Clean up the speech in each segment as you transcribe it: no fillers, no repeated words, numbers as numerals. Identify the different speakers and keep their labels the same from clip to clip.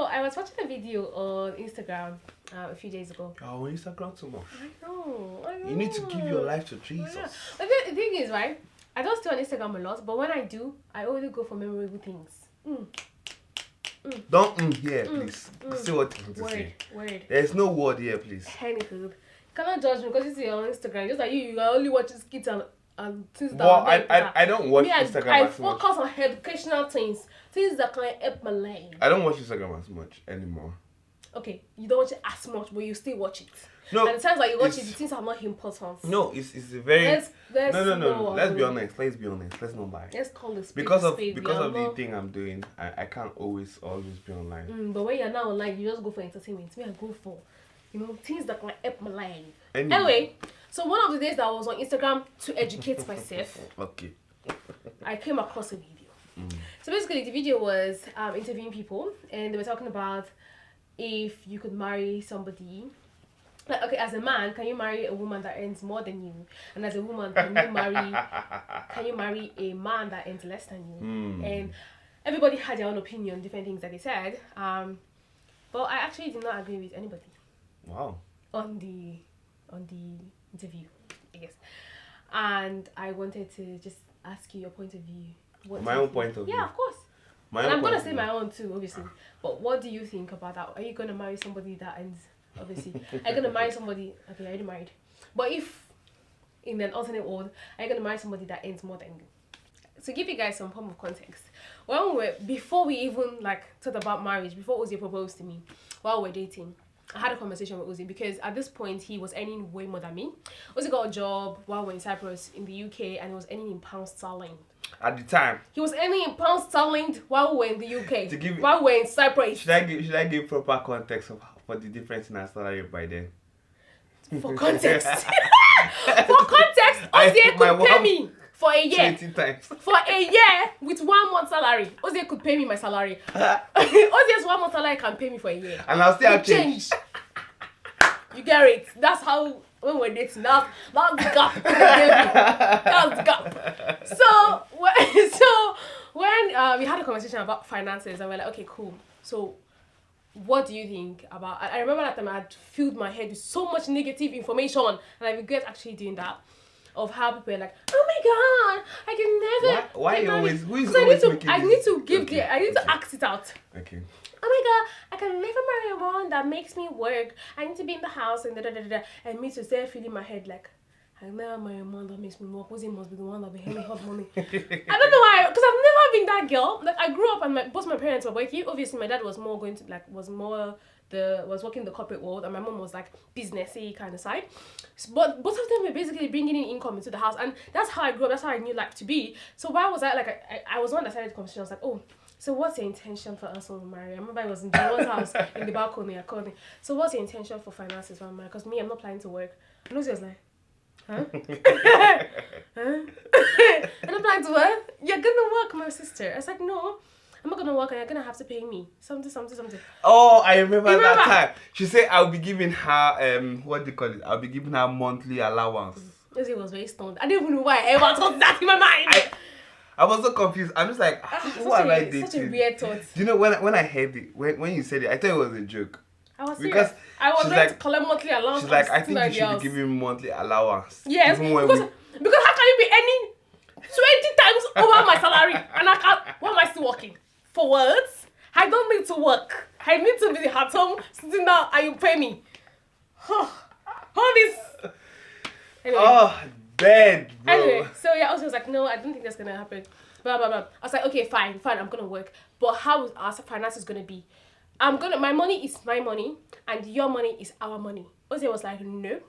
Speaker 1: I was watching a video on Instagram a few days ago.
Speaker 2: Oh, Instagram too much.
Speaker 1: I know.
Speaker 2: You need to give your life to Jesus.
Speaker 1: Yeah. But the thing is, right? I don't stay on Instagram a lot, but when I do, I only go for memorable things.
Speaker 2: Don't here, please. See what you to say.
Speaker 1: Word.
Speaker 2: There's no word here, please.
Speaker 1: Anywho, you cannot judge me because you see on Instagram. Just like you are only watching skits and things that
Speaker 2: Well,
Speaker 1: are
Speaker 2: I don't watch
Speaker 1: me,
Speaker 2: Instagram
Speaker 1: I
Speaker 2: as much.
Speaker 1: focus on educational things that can help my life.
Speaker 2: I don't watch Instagram as much anymore.
Speaker 1: Okay, you don't watch it as much, but you still watch it.
Speaker 2: No,
Speaker 1: and the times that you watch it, the things are not important.
Speaker 2: No, it's a very.
Speaker 1: Let's
Speaker 2: no. Let's be honest. Let's not lie.
Speaker 1: Let's call this
Speaker 2: because of the thing I'm doing. I can't always be online.
Speaker 1: But when you're now online, you just go for entertainment. Me, I go for things that can help my life. Anyway, so one of the days that I was on Instagram to educate myself.
Speaker 2: Okay.
Speaker 1: I came across a video. So basically, the video was interviewing people, and they were talking about if you could marry somebody. Like, okay, as a man, can you marry a woman that earns more than you? And as a woman, can you marry a man that earns less than you? And everybody had their own opinion, different things that they said. But I actually did not agree with anybody.
Speaker 2: Wow.
Speaker 1: On the interview, I guess. And I wanted to just ask you your point of view.
Speaker 2: My own point of view?
Speaker 1: Yeah, of course. And I'm going to say my own too, obviously. But what do you think about that? Are you going to marry somebody that earns, obviously? Are you going to marry somebody, okay, you're already married. But if, in an alternate world, are you going to marry somebody that earns more than you? To give you guys some form of context, before we even talked about marriage, before Uzi proposed to me, while we're dating, I had a conversation with Uzi because at this point he was earning way more than me. Uzi got a job while we're in Cyprus in the UK and he was earning in pound sterling.
Speaker 2: At the time,
Speaker 1: he was earning in pound sterling while we're in the UK. While we're in Cyprus.
Speaker 2: Should I give proper context for the difference in our salary by then?
Speaker 1: For context, Uzi could pay me for a year.
Speaker 2: 20 times.
Speaker 1: For a year with 1 month salary. Uzi could pay me my salary. Uzi's 1 month salary can pay me for a year.
Speaker 2: And I'll still have change.
Speaker 1: You get it? That's how when we're dating. That's the gap. That's the gap. So when we had a conversation about finances and we're like, okay, cool. So what do you think about? I remember that time I had filled my head with so much negative information, and I regret actually doing that. Of how people are like, oh my god, I can never.
Speaker 2: Why you always? Who is
Speaker 1: always
Speaker 2: making
Speaker 1: I need to act it out.
Speaker 2: Okay.
Speaker 1: Oh my god, I can never marry a man that makes me work. I need to be in the house and and me to stay feeling my head like, I never marry a man that makes me work. Because he must be the one that be having hot money. I don't know why, because I've never been that girl. Like, I grew up and both my parents were working. Obviously, my dad was more was working in the corporate world, and my mom was like businessy kind of side. But both of them were basically bringing in income into the house, and that's how I grew up. That's how I knew to be. So why was I I was the one that started the conversation. I was like, oh, so what's your intention for us when we marry? I remember I was in John's house in the balcony. I called him. So what's your intention for finances when we marry? Because me, I'm not planning to work. And Lucy was like, huh? Huh? I'm not planning to work. You're gonna work, my sister. I was like, no. I'm not gonna work and you're gonna have to pay me something.
Speaker 2: Oh, I remember that time. She said I'll be giving her what do you call it? I'll be giving her monthly allowance.
Speaker 1: It was very stoned. I didn't even know why I ever thought that in my mind.
Speaker 2: I was so confused. I'm just like, who am I dating?
Speaker 1: Such a weird thought.
Speaker 2: Do you know when I heard it, when you said it, I thought it was a joke.
Speaker 1: I was serious. Because I was going to collect monthly allowance.
Speaker 2: She's like, I think you should be giving monthly allowance.
Speaker 1: Yes, because how can you be earning 20 times over my salary and why am I still working? For what? I don't need to work. I need to be at home sitting down and you pay me. All this. Anyway.
Speaker 2: Oh, bad, bro.
Speaker 1: Anyway, so yeah, I was like, no, I don't think that's gonna happen. Blah blah blah. I was like, okay, fine, I'm gonna work. But how is our finances gonna be? My money is my money and your money is our money. Ozzy was like, no.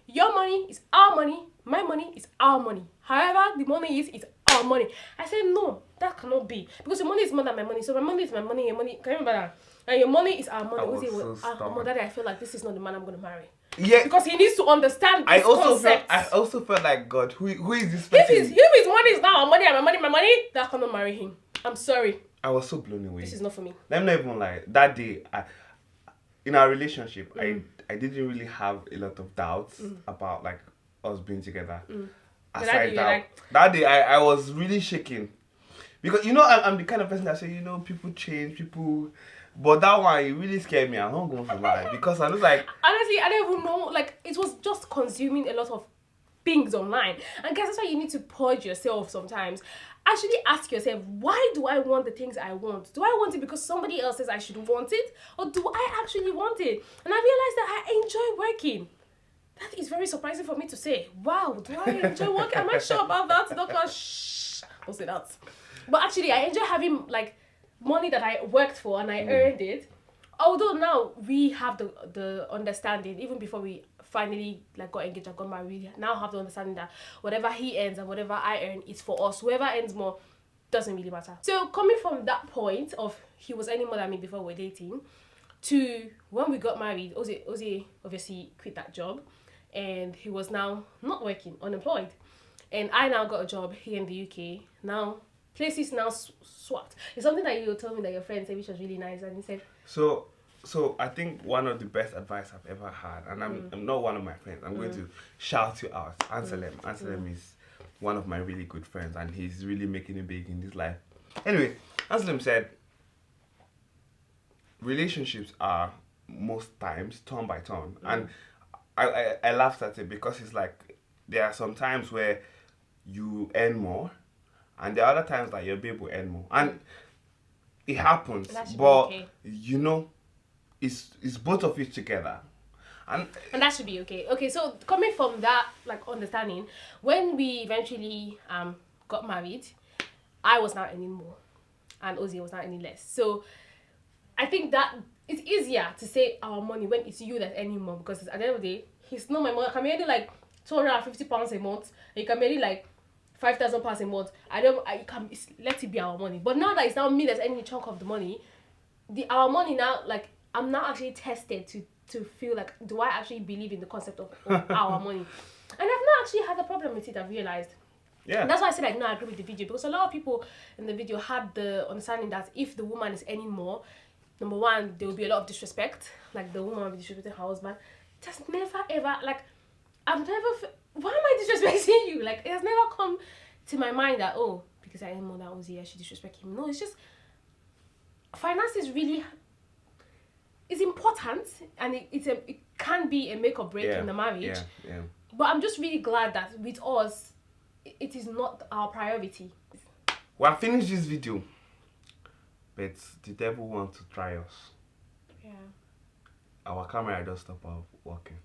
Speaker 1: Your money is our money, my money is our money. However, the money is our money. I said, no, that cannot be. Because your money is more than my money. So my money is my money, your money, can you remember that? And your money is our money. Ozzy was, Daddy, I feel like this is not the man I'm going to marry.
Speaker 2: Yeah.
Speaker 1: Because he needs to understand this concept.
Speaker 2: I also felt like, God, who is this person?
Speaker 1: If his money is now our money and my money, that cannot marry him. I'm sorry.
Speaker 2: I was so blown away.
Speaker 1: This is not for me.
Speaker 2: Let me not even lie. That day, in our relationship, I didn't really have a lot of doubts about us being together. Aside that day, I was really shaking. Because, I'm the kind of person that say, people change, people But that one, it really scared me. I'm not going to lie. Because I was like...
Speaker 1: Honestly, I don't even know. Like, it was just consuming a lot of things online. And guys, that's why you need to purge yourself sometimes. Actually ask yourself, why do I want the things I want? Do I want it because somebody else says I should want it? Or do I actually want it? And I realized that I enjoy working. That is very surprising for me to say. Wow, do I enjoy working? Am I sure about that? Doctor, shh. Don't say that. But actually, I enjoy having, like, money that I worked for and I earned it. Although now we have the understanding, even before we finally like got engaged and got married, we now have the understanding that whatever he earns and whatever I earn is for us. Whoever earns more doesn't really matter. So coming from that point of he was earning more than me before we were dating, to when we got married, Ozzy obviously quit that job and he was now not working, unemployed. And I now got a job here in the UK. Now, places now swapped. It's something that you told me that your friend said, which was really nice. And he said...
Speaker 2: So I think one of the best advice I've ever had, and I'm not one of my friends, I'm going to shout you out. Anselm. Anselm is one of my really good friends, and he's really making it big in his life. Anyway, Anselm said, relationships are most times turn by turn. And I laughed at it because it's like, there are some times where you earn more, and there are other times that your babe will earn more. And it happens, but
Speaker 1: okay.
Speaker 2: You know, it's both of you together. And
Speaker 1: that should be okay. Okay, so coming from that like understanding, when we eventually got married, I was not earning more and Ozzy was not earning less. So I think that it's easier to say our money when it's you that's earning more, because at the end of the day, he's not my money. I can be earning like £250 a month, and you can be earning like £5,000 a month. Let it be our money. But now that it's now me that's earning a chunk of the money, our money now, like, I'm now actually tested to feel like, do I actually believe in the concept of our money? And I've not actually had a problem with it, I've realized.
Speaker 2: yeah.
Speaker 1: And that's why I said, like, no, I agree with the video, because a lot of people in the video had the understanding that if the woman is earning more, number one, there will be a lot of disrespect, like the woman will be disrespecting her husband. It has never ever, like, why am I disrespecting you? Like, it has never come to my mind that, oh, because I earn more than Ozzy, I should disrespect him. No, it's just, finances really is important, and it can be a make or break in the marriage.
Speaker 2: Yeah.
Speaker 1: But I'm just really glad that with us, it is not our priority.
Speaker 2: Well, I finished this video, but the devil wants to try us.
Speaker 1: Yeah.
Speaker 2: Our camera just stopped working.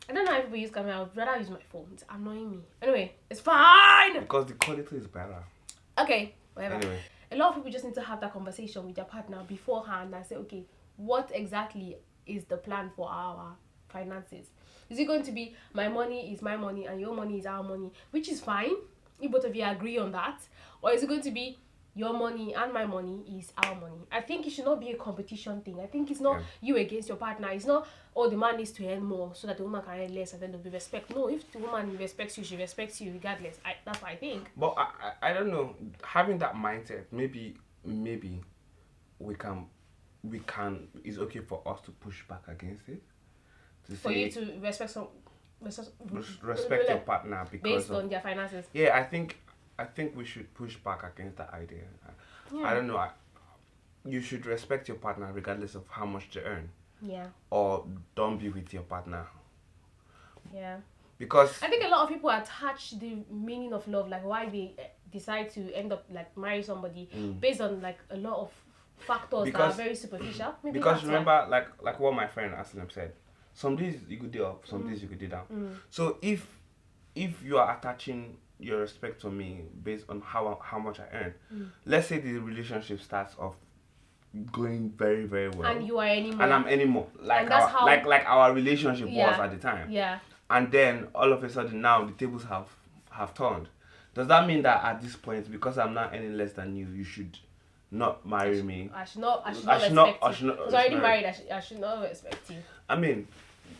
Speaker 1: I don't know if we use camera. I would rather use my phone. It's annoying me. Anyway, it's fine.
Speaker 2: Because the quality is better.
Speaker 1: Okay, whatever.
Speaker 2: Anyway.
Speaker 1: A lot of people just need to have that conversation with their partner beforehand and say, okay, what exactly is the plan for our finances? Is it going to be my money is my money and your money is our money, which is fine if both of you agree on that? Or is it going to be your money and my money is our money? I think it should not be a competition thing. I think it's not you against your partner. It's not, oh, the man needs to earn more so that the woman can earn less and then there'll be respect. No, if the woman respects you, she respects you regardless. That's what I think.
Speaker 2: But I don't know, having that mindset, maybe we can, it's okay for us to push back against it.
Speaker 1: For you to respect
Speaker 2: your partner because
Speaker 1: based on their finances.
Speaker 2: Yeah, I think we should push back against that idea. I don't know. You should respect your partner regardless of how much they earn.
Speaker 1: Yeah.
Speaker 2: Or don't be with your partner.
Speaker 1: Yeah.
Speaker 2: Because
Speaker 1: I think a lot of people attach the meaning of love, like why they decide to end up like marry somebody based on like a lot of factors that are very superficial. Maybe
Speaker 2: because remember, like what my friend Aslam said, some days you could do up, some days you could do down. So if you are attaching your respect to me based on how much I earn, let's say the relationship starts off going very, very well,
Speaker 1: and you are anymore,
Speaker 2: and I'm anymore, like our relationship was at the time.
Speaker 1: Yeah.
Speaker 2: And then all of a sudden now the tables have turned. Does that mean that at this point, because I'm not any less than you, you should not marry me?
Speaker 1: I should not respect you. Because I'm already married, I should not respect you.
Speaker 2: I mean,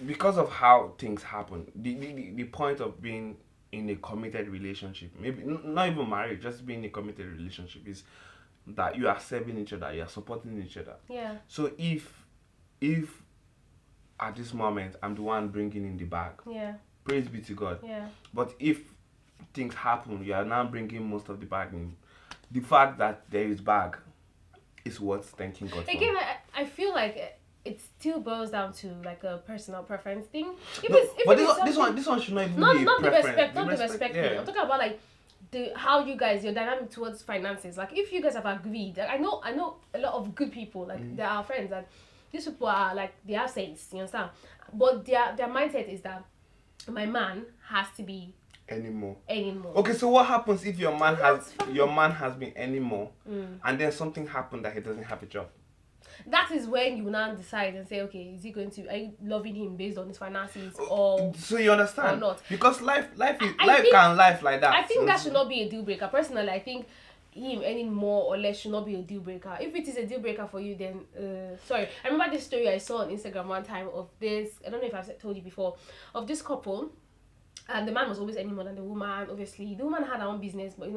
Speaker 2: because of how things happen, the point of being in a committed relationship, maybe not even married, just being in a committed relationship, is that you are serving each other, you are supporting each other.
Speaker 1: Yeah.
Speaker 2: So if at this moment I'm the one bringing in the bag, praise be to God.
Speaker 1: Yeah.
Speaker 2: But if things happen, you are now bringing most of the bag in. The fact that there is bag is worth thanking God for.
Speaker 1: Again, I feel like it still boils down to like a personal preference thing.
Speaker 2: This one should not even be
Speaker 1: not the
Speaker 2: preference.
Speaker 1: respect thing. I'm talking about like how you guys, your dynamic towards finances. Like if you guys have agreed, like, I know a lot of good people, like they're our friends, and these people are like, they have sense, you understand? But their mindset is that my man has to be
Speaker 2: anymore.
Speaker 1: Okay,
Speaker 2: so what happens if your man has been anymore, and then something happened that he doesn't have a job?
Speaker 1: That is when you now decide and say, okay, are you loving him based on his finances, or
Speaker 2: so you understand,
Speaker 1: or not?
Speaker 2: Because life like that.
Speaker 1: I think that should not be a deal breaker. Personally, I think him any more or less should not be a deal breaker. If it is a deal breaker for you, then sorry. I remember this story I saw on Instagram one time of this. I don't know if I've told you before, of this couple. And the man was always earning more than the woman. Obviously, the woman had her own business, but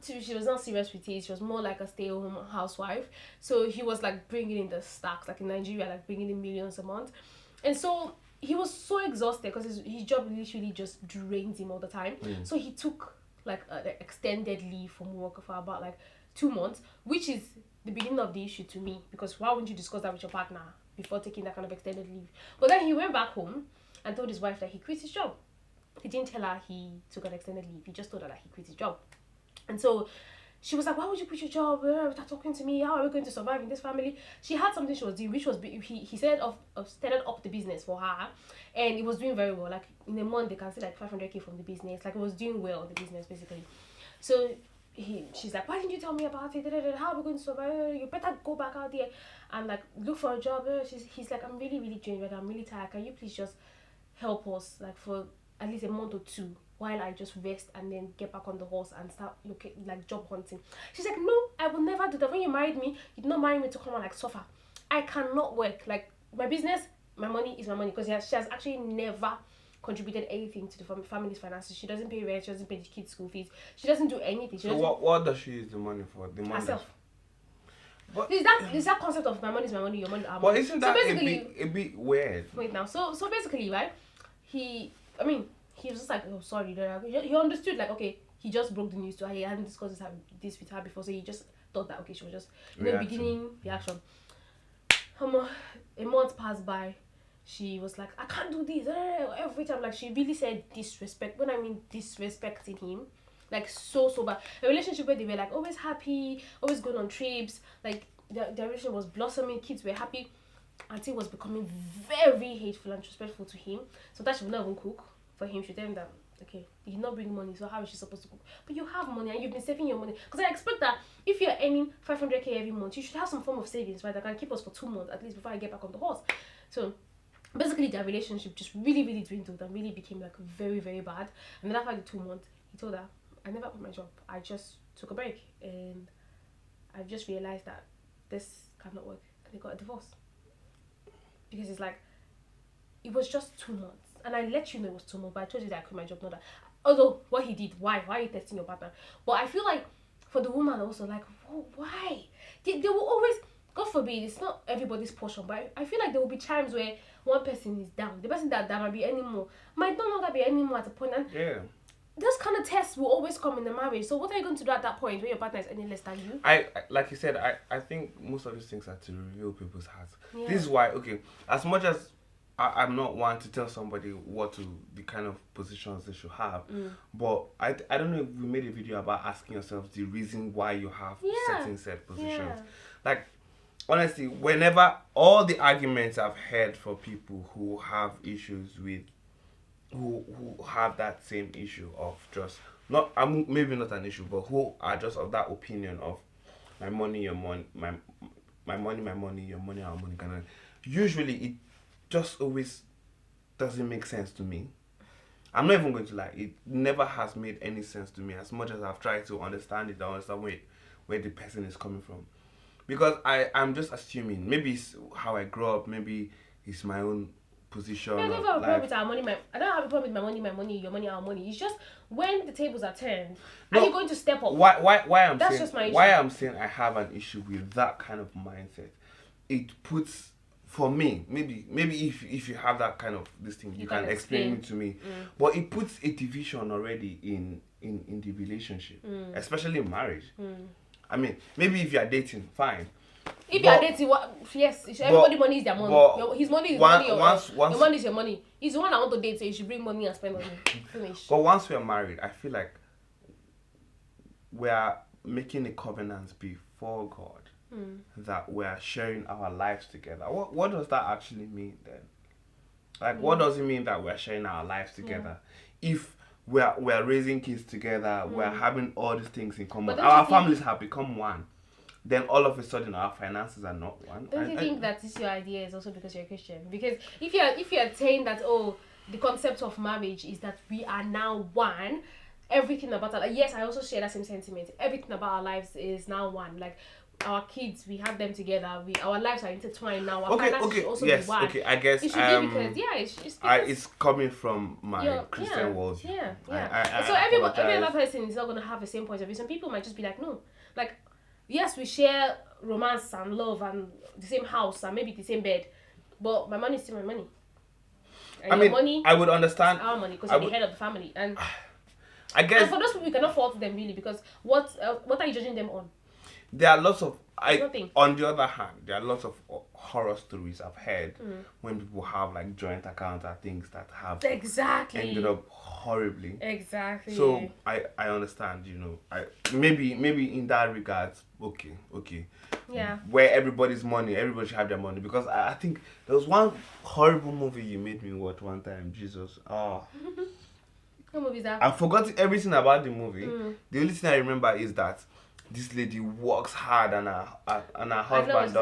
Speaker 1: she was not serious with it. She was more like a stay-at-home housewife. So he was like bringing in the stacks, like in Nigeria, like bringing in millions a month. And so he was so exhausted because his job literally just drains him all the time. So he took like an extended leave from work for about like 2 months, which is the beginning of the issue to me, because why wouldn't you discuss that with your partner before taking that kind of extended leave? But then he went back home and told his wife that he quit his job. He didn't tell her he took an extended leave. He just told her that he quit his job. And so she was like, why would you quit your job? Start talking to me. How are we going to survive in this family? She had something she was doing, which was, he started up the business for her. And it was doing very well. Like in a month, they can see like 500k from the business. Like it was doing well, the business basically. So she's like, why didn't you tell me about it? How are we going to survive? You better go back out there and like look for a job. He's like, I'm really, really drained. I'm really tired. Can you please just help us like for at least a month or 2 while I just rest and then get back on the horse and start looking like job hunting? She's like, no, I will never do that. When you married me, you did not marry me to come and like suffer. I cannot work. Like my business, my money is my money, because she has actually never contributed anything to the family's finances. She doesn't pay rent. She doesn't pay the kids' school fees. She doesn't do anything.
Speaker 2: So what does she use the money for? The money
Speaker 1: herself.
Speaker 2: But
Speaker 1: Is that concept of my money is my money, your money is our
Speaker 2: but
Speaker 1: money?
Speaker 2: isn't that a bit weird?
Speaker 1: Wait now. So basically, right? He was just like, oh, sorry. He understood, like, okay, he just broke the news to her. He hadn't discussed this with her before, so he just thought that, okay, she was just beginning reaction. A month passed by. She was like, I can't do this. Every time, like, she really said disrespect. When I mean disrespecting him, like so bad. A relationship where they were like always happy, always going on trips. Like their relationship was blossoming. Kids were happy. Until it was becoming very hateful and disrespectful to him. Sometimes she would not even cook for him. She would tell him that, okay, you did not bring money, so how is she supposed to cook? But you have money and you've been saving your money. Because I expect that if you're earning 500k every month, you should have some form of savings, right? That can keep us for 2 months at least before I get back on the horse. So basically their relationship just really, really dwindled and really became like very, very bad. And then after the 2 months, he told her, I never quit my job. I just took a break and I've just realized that this cannot work. And they got a divorce. Because it's like, it was just 2 months. And I let you know it was 2 months, but I told you that I quit my job, not that. Although, what he did, why? Why are you testing your partner? But I feel like, for the woman also, like, why? They will always, God forbid, it's not everybody's portion, but I feel like there will be times where one person is down. The person that might be anymore might no longer be anymore at a point. And
Speaker 2: yeah,
Speaker 1: those kind of tests will always come in the marriage. So what are you going to do at that point when your partner is any less than you?
Speaker 2: I like you said, I think most of these things are to reveal people's hearts.
Speaker 1: Yeah.
Speaker 2: This is why, okay, as much as I'm not one to tell somebody the kind of positions they should have, but I don't know if we made a video about asking yourself the reason why you have certain positions.
Speaker 1: Yeah.
Speaker 2: Like, honestly, whenever all the arguments I've heard for people who have issues with who have that same issue of just not maybe not an issue, but who are just of that opinion of my money, your money, my money, your money, our money, kind of. Usually, it just always doesn't make sense to me. I'm not even going to lie; it never has made any sense to me. As much as I've tried to understand it, I understand where the person is coming from, because I'm just assuming maybe it's how I grew up, maybe it's my own position.
Speaker 1: I don't have a problem with our money. I don't have a problem with my money, your money, our money. It's just when the tables are turned, are you going to step up?
Speaker 2: Why
Speaker 1: That's just my issue.
Speaker 2: Why I'm saying I have an issue with that kind of mindset. It puts, for me, maybe if you have that kind of this thing, you can explain it to me. But it puts a division already in the relationship, especially in marriage. I mean, maybe if you are dating, fine.
Speaker 1: If you are dating, yes, everybody money is their money. His money is money. Your money is your money. He's the one I want to date, so you should bring money and spend on him. Finish.
Speaker 2: But once we are married, I feel like we are making a covenant before God that we are sharing our lives together. What does that actually mean then? Like, what does it mean that we are sharing our lives together? If we are raising kids together, we are having all these things in common. Our families have become one. Then all of a sudden our finances are not one.
Speaker 1: Don't you think that this your idea is also because you're a Christian? Because if you're saying that the concept of marriage is that we are now one, everything about our, yes, I also share that same sentiment. Everything about our lives is now one. Like our kids, we have them together. Our lives are intertwined now. Our finances should also be one.
Speaker 2: Okay, I guess
Speaker 1: it should be because
Speaker 2: it's coming from my Christian world.
Speaker 1: Yeah. So every other person is not gonna have the same point of view. Some people might just be like, no, like. Yes, we share romance and love and the same house and maybe the same bed, but my money is still my money. And money,
Speaker 2: I would understand.
Speaker 1: Our money, because you're the head of the family, and
Speaker 2: I guess.
Speaker 1: And for those people, you cannot fault them really, because what are you judging them on?
Speaker 2: There are lots of on the other hand, there are lots of horror stories I've heard when people have like joint accounts and things that have ended up horribly.
Speaker 1: Exactly.
Speaker 2: So I understand, maybe in that regard, okay.
Speaker 1: Yeah.
Speaker 2: Where everybody should have their money, because I think there was one horrible movie you made me watch one time. Jesus. Oh.
Speaker 1: What movie is that?
Speaker 2: I forgot everything about the movie. The only thing I remember is that this lady works hard and her husband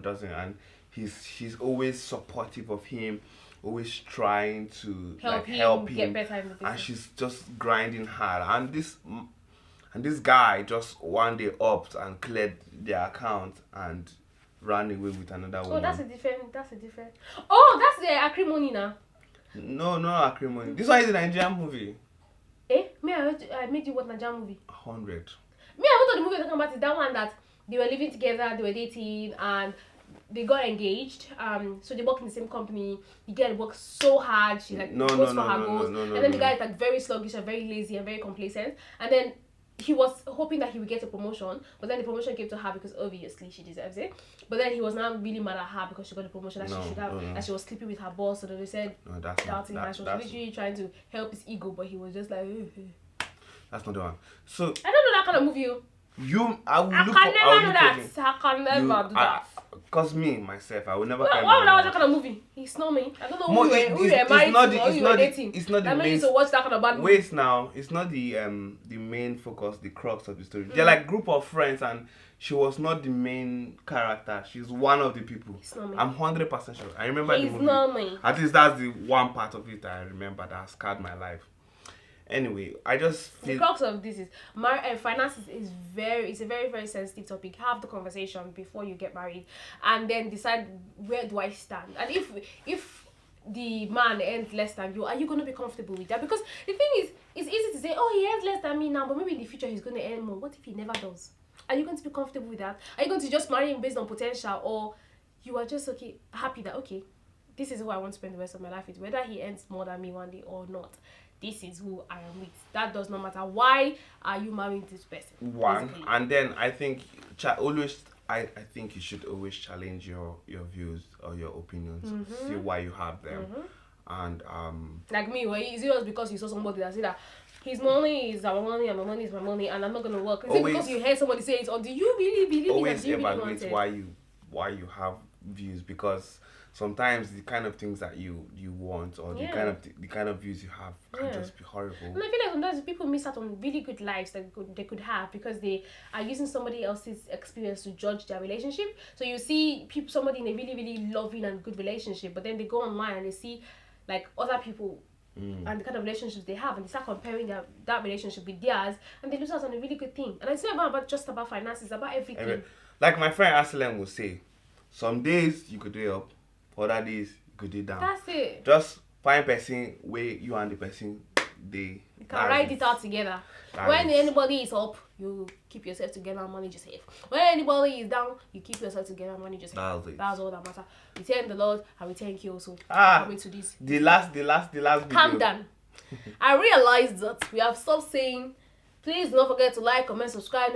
Speaker 2: doesn't, and she's always supportive of him, always trying to help him
Speaker 1: get better in the business.
Speaker 2: And she's just grinding hard, and this guy just one day upped and cleared their account and ran away with another woman.
Speaker 1: Oh, that's a different. Oh, that's the acrimony now.
Speaker 2: No acrimony. This one is a Nigerian movie.
Speaker 1: I made you watch Nigerian movie.
Speaker 2: 100.
Speaker 1: I thought the movie you're talking about is that one that they were living together, they were dating, and they got engaged. So they work in the same company. The girl works so hard. She goes for her goals. And then the guy is like very sluggish and very lazy and very complacent. And then he was hoping that he would get a promotion, but then the promotion came to her because obviously she deserves it. But then he was now really mad at her because she got the promotion that she should have, that she was sleeping with her boss. So they said doubting her. She was literally trying to help his ego, but he was just like.
Speaker 2: That's not the one. So
Speaker 1: I don't know that kind of movie.
Speaker 2: I can never do that. Cause me myself, I will never.
Speaker 1: Why would I watch that kind of movie? He's not me. I don't know who you were married to or you were dating.
Speaker 2: It's not the main.
Speaker 1: You to watch that kind of bad movie.
Speaker 2: Wait now, it's not the main focus, the crux of the story. They're like group of friends, and she was not the main character. She's one of the people.
Speaker 1: It's not me.
Speaker 2: I'm 100% sure. I remember the movie.
Speaker 1: It's not me.
Speaker 2: At least that's the one part of it I remember that scarred my life. Anyway, I just feel...
Speaker 1: The crux of this is finances is a very, very sensitive topic. Have the conversation before you get married, and then decide where do I stand. And if the man earns less than you, are you going to be comfortable with that? Because the thing is, it's easy to say, oh, he earns less than me now, but maybe in the future he's going to earn more. What if he never does? Are you going to be comfortable with that? Are you going to just marry him based on potential, or you are just happy that this is who I want to spend the rest of my life with, whether he earns more than me one day or not? This is who I am with. That does not matter. Why are you marrying this person?
Speaker 2: One, basically. And then I think I think you should always challenge your views or your opinions. See why you have them. And
Speaker 1: like me, is it because you saw somebody that said that his money is our money and my money is my money and I'm not gonna work? Is it because you heard somebody say it, or do you really believe it?
Speaker 2: Always evaluate why you have views, because sometimes the kind of things that you want, or the kind of views you have can just be horrible.
Speaker 1: And I feel like sometimes people miss out on really good lives that they could have because they are using somebody else's experience to judge their relationship. So you see somebody in a really, really loving and good relationship, but then they go online and they see like other people and the kind of relationships they have, and they start comparing that relationship with theirs, and they lose out on a really good thing. And it's not just about finances, it's about everything.
Speaker 2: Like my friend Aslan will say, some days you could do up, other days you could do down.
Speaker 1: That's it.
Speaker 2: Just find person where you and the person
Speaker 1: you can write it out together. When anybody is up, you keep yourself together and manage yourself. When anybody is down, you keep yourself together and manage yourself. That's all that matters. We thank the Lord and we thank you also for coming to this.
Speaker 2: The last video.
Speaker 1: Calm down. I realized that we have stopped saying Please do not forget to like, comment, subscribe.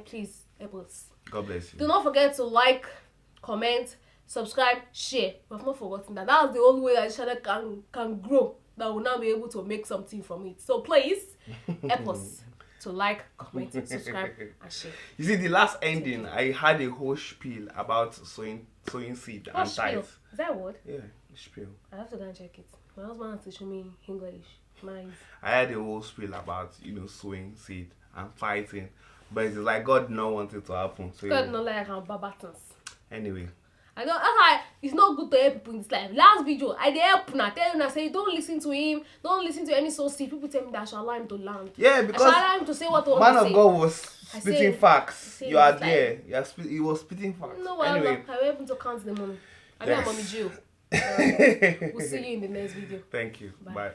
Speaker 1: Please help us.
Speaker 2: God bless you.
Speaker 1: Do not forget to like, comment, subscribe, share. We have not forgotten that. That's the only way that this channel can grow. That we'll now be able to make something from it. So please help us to like, comment, subscribe, and share.
Speaker 2: You see, the last ending, I had a whole spiel about sowing seed and
Speaker 1: Spiel?
Speaker 2: tithe.
Speaker 1: Is that a word?
Speaker 2: Yeah, spiel.
Speaker 1: I have to go and check it. My husband has to show me English. Nice.
Speaker 2: I had a whole spiel about sowing seed and fighting, but it's like God did not want it to happen. So
Speaker 1: God not like I'm babatons.
Speaker 2: anyway.
Speaker 1: I know that's why it's not good to help people in this life. Last video, I did help now. Tell him, I say don't listen to him, don't listen to any source. People tell me that I should allow him to land.
Speaker 2: Yeah,
Speaker 1: I
Speaker 2: because
Speaker 1: should allow him to say what he
Speaker 2: man
Speaker 1: wants to
Speaker 2: of
Speaker 1: say.
Speaker 2: God was
Speaker 1: I
Speaker 2: spitting
Speaker 1: say-
Speaker 2: facts.
Speaker 1: I say
Speaker 2: You are
Speaker 1: it's
Speaker 2: there. He was spitting facts.
Speaker 1: No, well,
Speaker 2: Anyway,
Speaker 1: I will help him to count the money. I mean, I'm on the jail. We'll see you in the next video.
Speaker 2: thank you.
Speaker 1: Bye.
Speaker 2: Bye.